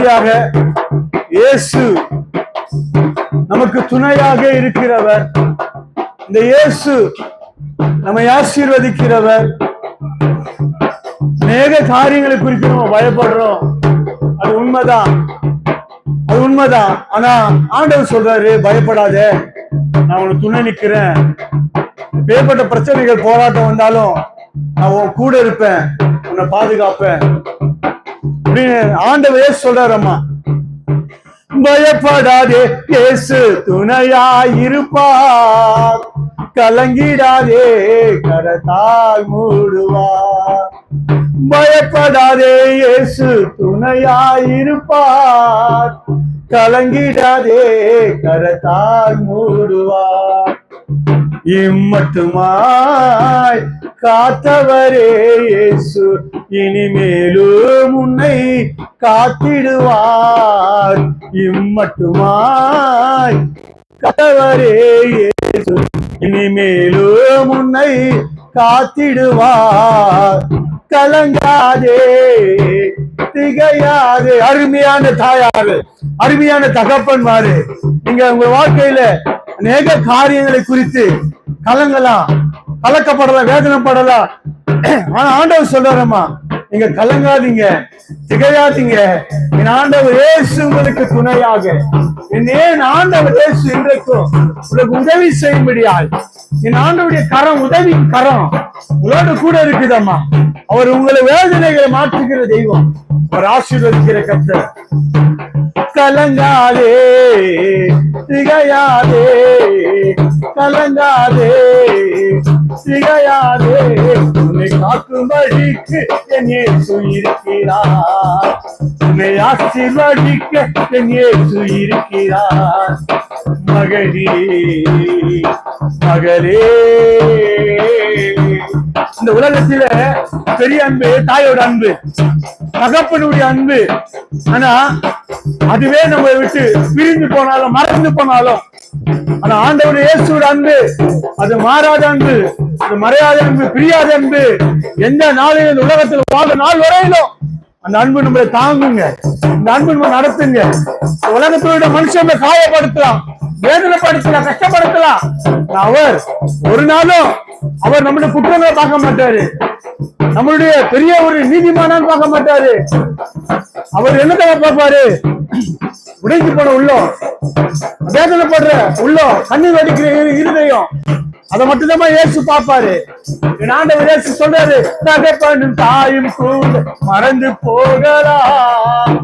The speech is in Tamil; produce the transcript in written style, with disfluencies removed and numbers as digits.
மூன்றாவதாக இயேசு நமக்கு துணையாக இருக்கிறவர். இந்த இயேசு நம்மை ஆசீர்வதிக்கிறவர். அநேக காரியங்களை குறித்து நம்ம பயப்படுறோம், அது உண்மைதான், அது உண்மைதான். ஆனா ஆண்டவர் சொல்றாரு, பயப்படாத, நான் உனக்கு துணை நிக்கிறேன். ஏற்பட்ட பிரச்சனைகள் போராட்டம் வந்தாலும் நான் உன் கூட இருப்பேன், உன்னை பாதுகாப்பேன் அப்படின்னு ஆண்டவரே சொல்றாரம்மா. பயப்படாதே, இயேசு துணையாயிருப்பார். கலங்கிடாதே, கரத்தால் மூடுவார். பயப்படாதே, இயேசு துணையாயிருப்பார். கலங்கிடாதே, கரத்தால் மூடுவார். இம்மட்டுமாய் காத்தவரே இயேசு இனிமேலும் உன்னை காத்திடுவார். இம்மட்டுமாய் காத்தவரே இயேசு இனிமேலும் உன்னை காத்திடுவார். கலங்காதே, திகையாதே. அருமையான தாயாரு, அருமையான தகப்பன்மாரு, நீங்க உங்க வாழ்க்கையில அநேக காரியங்களை குறித்து கலங்கலாம், கலக்கப்படலாம், வேதனைப்படலாம். ஆனா ஆண்டவர் சொல்றாரம்மா, நீங்க கலங்காதீங்க, திகையாதீங்க. என் ஆண்டவர் இயேசு உங்களுக்கு துணையாக, என் ஆண்டவர் இயேசு இன்றைக்கும் உங்களுக்கு உதவி செய்யும்படியாய், என் ஆண்டவருடைய கரம், உதவி கரம் உங்களோடு கூட இருக்குதம்மா. அவர் உங்களை வேதனைகளை மாற்றுகிற தெய்வம், அவர் ஆசீர்வதிக்கிற கர்த்தர். கலங்காதே, திகையாதே, கலங்காதே, திகையாதே. உன்னை காக்கும்படிக்கு என் இயேசு இருக்கிறார். உன்னை ஆசீர்வதிக்க என் இயேசு இருக்கிறார். மகளே, மகளே, இந்த உலகத்தில பெரிய அன்பு தாயோட அன்பு, தகப்பனுடைய அன்பு. ஆனா அதுவே நம்ம விட்டு பிரிந்து போனாலும், மறந்து போனாலும், ஆனா ஆண்டவர் இயேசுவோட அன்பு அது மாறாத அன்பு, அது மறையாத அன்பு, பிரியாத அன்பு. எந்த நாளில் இந்த உலகத்தில் வாழ்ந்த நாள் வரையிலும் அந்த அன்பு நம்மளை தாங்குங்க, இந்த அன்பு நம்ம நடத்துங்க. உலகத்தோட மனுஷன் காயப்படுத்தலாம், வேதனைப்படுத்தலாம், கஷ்டப்படுத்தலாம். அவர் ஒரு நாளும் அவர் நம்முடைய குற்றங்களை பார்க்க மாட்டாரு, நம்மளுடைய பெரிய ஒரு நீதிமானான்னு பார்க்க மாட்டாரு. அவர் என்னதான் பார்ப்பாரு? உடைஞ்சு போன உள்ளம், வேதனைப்படுற உள்ளம், கண்ணீர் வடிக்கிற இருதயம், அதை மட்டும்தான் இயேசு பார்ப்பாரு. என் ஆண்டவர் இயேசு சொல்றாரு, தகப்பனும் தாயும் கூட மறந்து போகலாம்,